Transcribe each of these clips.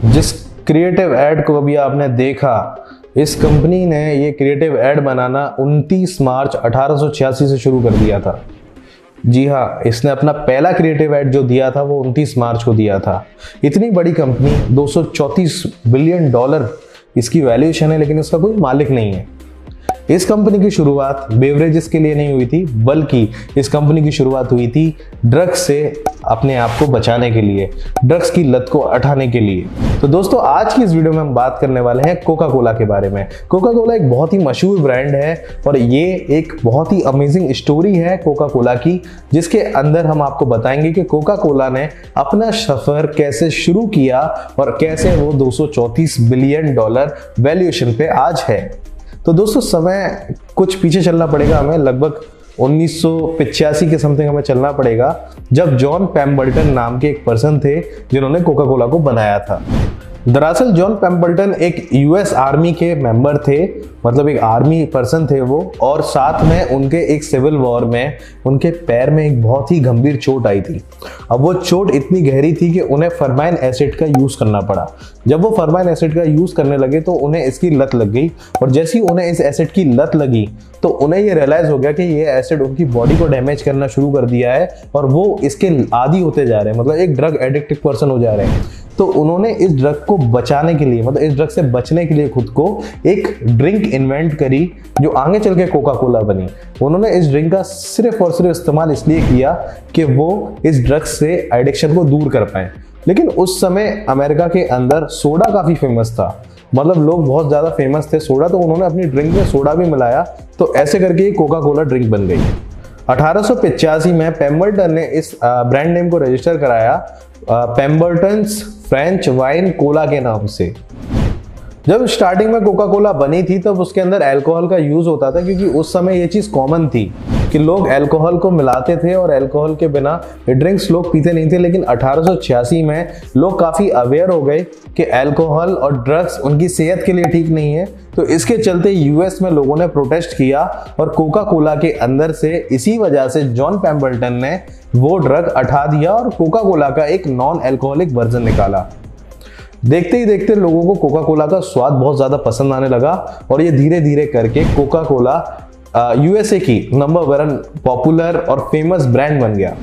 जिस creative add को अभी आपने देखा, इस कंपनी ने ये क्रिएटिव ऐड बनाना 29 मार्च 1886 से शुरू कर दिया था। जी हाँ, इसने अपना पहला क्रिएटिव ऐड जो दिया था वो 29 मार्च को दिया था। इतनी बड़ी कंपनी, 234 बिलियन डॉलर इसकी वैल्यूएशन है, लेकिन इसका कोई मालिक नहीं है। इस कंपनी की शुरुआत बेवरेजेस के लिए नहीं हुई थी, बल्कि इस कंपनी की शुरुआत हुई थी ड्रग्स से अपने आप को बचाने के लिए, ड्रग्स की लत को हटाने के लिए। तो दोस्तों, आज की इस वीडियो में हम बात करने वाले हैं कोका कोला के बारे में। कोका कोला एक बहुत ही मशहूर ब्रांड है और ये एक बहुत ही अमेजिंग स्टोरी है कोका कोला की, जिसके अंदर हम आपको बताएंगे कि कोका कोला ने अपना सफर कैसे शुरू किया और कैसे वो 234 बिलियन डॉलर वैल्यूएशन पे आज है। तो दोस्तों, समय कुछ पीछे चलना पड़ेगा हमें, लगभग 1985 के समथिंग हमें चलना पड़ेगा, जब जॉन पेम्बल्टन नाम के एक पर्सन थे जिन्होंने कोका कोला को बनाया था। दरअसल जॉन पेम्बल्टन एक यूएस आर्मी के मेंबर थे, मतलब एक आर्मी पर्सन थे वो, और साथ में उनके एक सिविल वॉर में उनके पैर में एक बहुत ही गंभीर चोट आई थी। अब वो चोट इतनी गहरी थी कि उन्हें फॉर्माइन एसिड का यूज करना पड़ा। जब वो फॉर्माइन एसिड का यूज करने लगे तो उन्हें इसकी लत लग गई, और जैसे ही उन्हें इस एसिड की लत लगी तो उन्हें ये रियलाइज हो गया कि ये एसिड उनकी बॉडी को डैमेज करना शुरू कर दिया है और वो इसके आदी होते जा रहे हैं, मतलब एक ड्रग एडिक्टिव पर्सन हो जा रहे हैं। तो उन्होंने इस ड्रग को बचाने के लिए, मतलब इस ड्रग से बचने के लिए खुद को एक ड्रिंक इन्वेंट करी, जो आगे चल के कोका कोला बनी। उन्होंने इस ड्रिंक का सिर्फ और सिर्फ इस्तेमाल इसलिए किया कि वो इस ड्रग से एडिक्शन को दूर कर पाए। लेकिन उस समय अमेरिका के अंदर सोडा काफी फेमस था, मतलब लोग बहुत ज्यादा फेमस थे सोडा, तो उन्होंने अपनी ड्रिंक में सोडा भी मिलाया, तो ऐसे करके ये कोका कोला ड्रिंक बन गई। 1885 में पेम्बल्टन ने इस ब्रांड नेम को रजिस्टर कराया पेम्बल्टन्स फ्रेंच वाइन कोला के नाम से। जब स्टार्टिंग में कोका कोला बनी थी तब उसके अंदर अल्कोहल का यूज होता था, क्योंकि उस समय ये चीज कॉमन थी कि लोग अल्कोहल को मिलाते थे और अल्कोहल के बिना ड्रिंक्स लोग पीते नहीं थे। लेकिन 1886 में लोग काफी अवेयर हो गए कि अल्कोहल और ड्रग्स उनकी सेहत के लिए ठीक नहीं है, तो इसके चलते यूएस में लोगों ने प्रोटेस्ट किया और कोका कोला के अंदर से इसी वजह से जॉन पेम्बल्टन ने वो ड्रग हटा दिया और कोका कोला का एक नॉन अल्कोहलिक वर्जन निकाला। देखते ही देखते लोगों को कोका कोला का स्वाद बहुत ज्यादा पसंद आने लगा और ये धीरे धीरे करके कोका कोला यूएसए की नंबर 1 पॉपुलर और फेमस ब्रांड बन गया।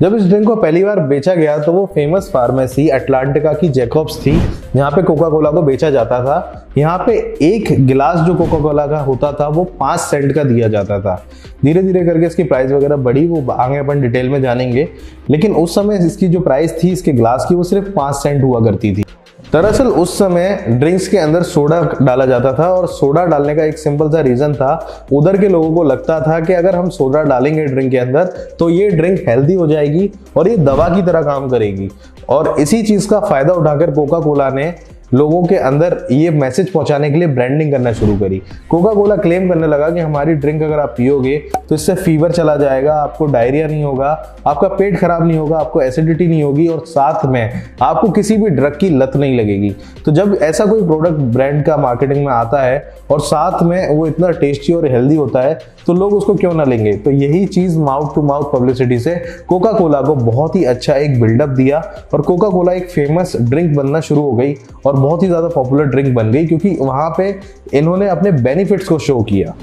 जब इस ड्रिंक को पहली बार बेचा गया तो वो फेमस फार्मेसी अटलांटिका की जैकब्स थी, जहाँ पे कोका कोला को बेचा जाता था। यहाँ पे एक गिलास जो कोका कोला का होता था वो 5 सेंट का दिया जाता था। धीरे धीरे करके इसकी प्राइस वगैरह बढ़ी, वो आगे अपन डिटेल में जानेंगे, लेकिन उस समय इसकी जो प्राइस थी इसके गिलास की वो सिर्फ 5 सेंट हुआ करती थी। दरअसल उस समय ड्रिंक्स के अंदर सोडा डाला जाता था और सोडा डालने का एक सिंपल सा रीजन था, उधर के लोगों को लगता था कि अगर हम सोडा डालेंगे ड्रिंक के अंदर तो ये ड्रिंक हेल्दी हो जाएगी और ये दवा की तरह काम करेगी। और इसी चीज का फायदा उठाकर कोका कोला ने लोगों के अंदर ये मैसेज पहुंचाने के लिए ब्रांडिंग करना शुरू करी। कोका कोला क्लेम करने लगा कि हमारी ड्रिंक अगर आप पियोगे तो इससे फीवर चला जाएगा, आपको डायरिया नहीं होगा, आपका पेट खराब नहीं होगा, आपको एसिडिटी नहीं होगी और साथ में आपको किसी भी ड्रग की लत नहीं लगेगी। तो जब ऐसा कोई प्रोडक्ट ब्रांड का मार्केटिंग में आता है और साथ में वो इतना टेस्टी और हेल्दी होता है तो लोग उसको क्यों ना लेंगे। तो यही चीज माउथ टू माउथ पब्लिसिटी से कोका कोला को बहुत ही अच्छा एक बिल्डअप दिया और कोका कोला एक फेमस ड्रिंक बनना शुरू हो गई और बहुत ही ज्यादा पॉपुलर ड्रिंक बन गई, क्योंकि वहां पे इन्होंने अपने बेनिफिट्स को शो किया।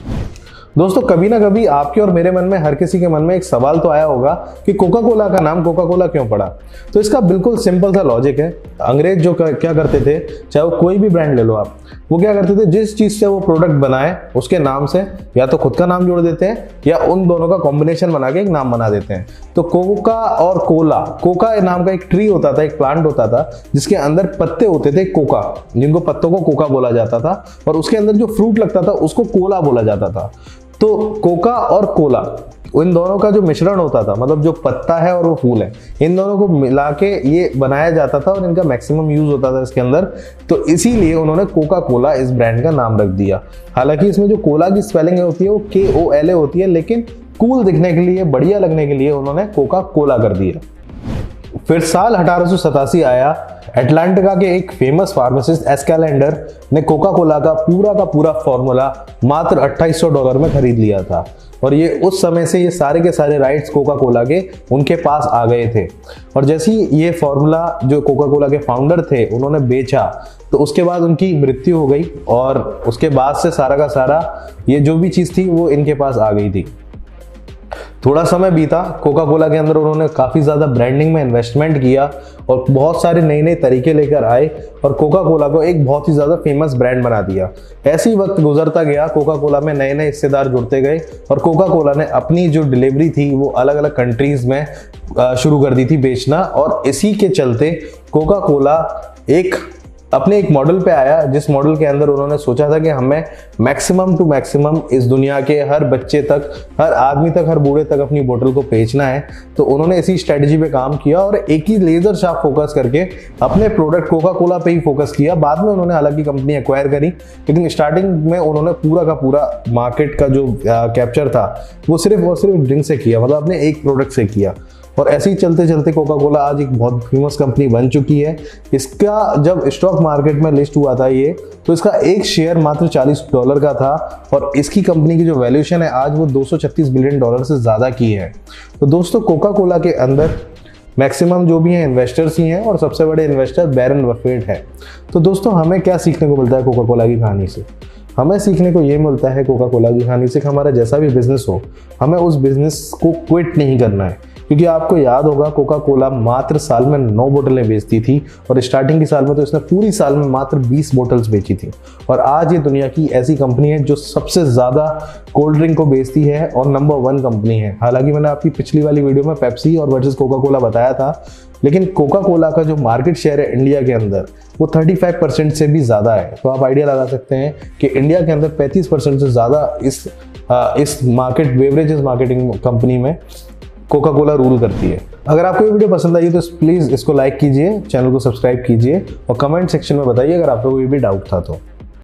दोस्तों, कभी ना कभी आपके और मेरे मन में, हर किसी के मन में एक सवाल तो आया होगा कि कोका कोला का नाम कोका कोला क्यों पड़ा। तो इसका बिल्कुल सिंपल सा लॉजिक है। अंग्रेज जो क्या करते थे, चाहे वो कोई भी ब्रांड ले लो आप, वो क्या करते थे, जिस चीज से वो प्रोडक्ट बनाए उसके नाम से या तो खुद का नाम जोड़ देते हैं या उन दोनों का कॉम्बिनेशन बना के एक नाम बना देते हैं। तो कोका और कोला, कोका नाम का एक ट्री होता था, एक प्लांट होता था जिसके अंदर पत्ते होते थे कोका, जिनको पत्तों को कोका बोला जाता था, और उसके अंदर जो फ्रूट लगता था उसको कोला बोला जाता था। तो कोका और कोला, इन दोनों का जो मिश्रण होता था, मतलब जो पत्ता है और वो फूल है, इन दोनों को मिला के ये बनाया जाता था और इनका मैक्सिमम यूज होता था इसके अंदर। तो इसीलिए उन्होंने कोका कोला इस ब्रांड का नाम रख दिया। हालांकि इसमें जो कोला की स्पेलिंग होती है वो KOLA होती है, लेकिन कूल दिखने के लिए, बढ़िया लगने के लिए उन्होंने कोका कोला कर दिया। फिर साल 1887 आया, अटलांटिका के एक फेमस फार्मासिस्ट एस्कैलेंडर ने कोका कोला का पूरा फॉर्मूला मात्र $2800 में खरीद लिया था और ये उस समय से ये सारे के सारे राइट्स कोका कोला के उनके पास आ गए थे। और जैसे ही ये फॉर्मूला जो कोका कोला के फाउंडर थे उन्होंने बेचा तो उसके बाद उनकी मृत्यु हो गई और उसके बाद से सारा का सारा ये जो भी चीज़ थी वो इनके पास आ गई थी। थोड़ा समय बीता, कोका कोला के अंदर उन्होंने काफ़ी ज़्यादा ब्रांडिंग में इन्वेस्टमेंट किया और बहुत सारे नए तरीके लेकर आए और कोका कोला को एक बहुत ही ज़्यादा फेमस ब्रांड बना दिया। ऐसे ही वक्त गुजरता गया, कोका कोला में नए हिस्सेदार जुड़ते गए और कोका कोला ने अपनी जो डिलीवरी थी वो अलग अलग कंट्रीज़ में शुरू कर दी थी बेचना। और इसी के चलते कोका कोला अपने एक मॉडल पे आया जिस मॉडल के अंदर उन्होंने सोचा था कि हमें मैक्सिमम टू मैक्सिमम इस दुनिया के हर बच्चे तक, हर आदमी तक, हर बूढ़े तक अपनी बोतल को बेचना है। तो उन्होंने इसी स्ट्रेटजी पे काम किया और एक ही लेजर शार्प फोकस करके अपने प्रोडक्ट कोका कोला पे ही फोकस किया। बाद में उन्होंने हालांकि कंपनी एक्वायर करी, लेकिन स्टार्टिंग में उन्होंने पूरा का पूरा मार्केट का जो कैप्चर था वो सिर्फ और सिर्फ ड्रिंक से किया, मतलब अपने एक प्रोडक्ट से किया। और ऐसे ही चलते चलते कोका कोला आज एक बहुत फेमस कंपनी बन चुकी है। इसका जब स्टॉक मार्केट में लिस्ट हुआ था ये, तो इसका एक शेयर मात्र $40 का था और इसकी कंपनी की जो वैल्यूएशन है आज वो $236 बिलियन से ज़्यादा की है। तो दोस्तों कोका कोला के अंदर मैक्सिमम जो भी हैं इन्वेस्टर्स ही हैं और सबसे बड़े इन्वेस्टर वॉरेन बफेट है। तो दोस्तों हमें क्या सीखने को मिलता है कोका कोला की कहानी से? हमें सीखने को ये मिलता है कोका कोला की कहानी से कि हमारा जैसा भी बिजनेस हो, हमें उस बिजनेस को क्विट नहीं करना है। क्योंकि आपको याद होगा कोका कोला मात्र साल में 9 बोतलें बेचती थी और स्टार्टिंग की साल में तो इसने पूरी साल में मात्र 20 बोतल्स बेची थी। और आज ये दुनिया की ऐसी कंपनी है जो सबसे ज़्यादा कोल्ड ड्रिंक को बेचती है और नंबर 1 कंपनी है। हालांकि मैंने आपकी पिछली वाली वीडियो में पेप्सी और वर्सेस कोका कोला बताया था, लेकिन कोका कोला का जो मार्केट शेयर है इंडिया के अंदर वो 35% से भी ज़्यादा है। तो आप आइडिया लगा सकते हैं कि इंडिया के अंदर 35% से ज़्यादा इस मार्केट बेवरेजेस मार्केटिंग कंपनी में कोका कोला रूल करती है। अगर आपको ये वीडियो पसंद आई तो प्लीज़ इसको लाइक कीजिए, चैनल को सब्सक्राइब कीजिए और कमेंट सेक्शन में बताइए अगर आपको कोई भी डाउट था तो।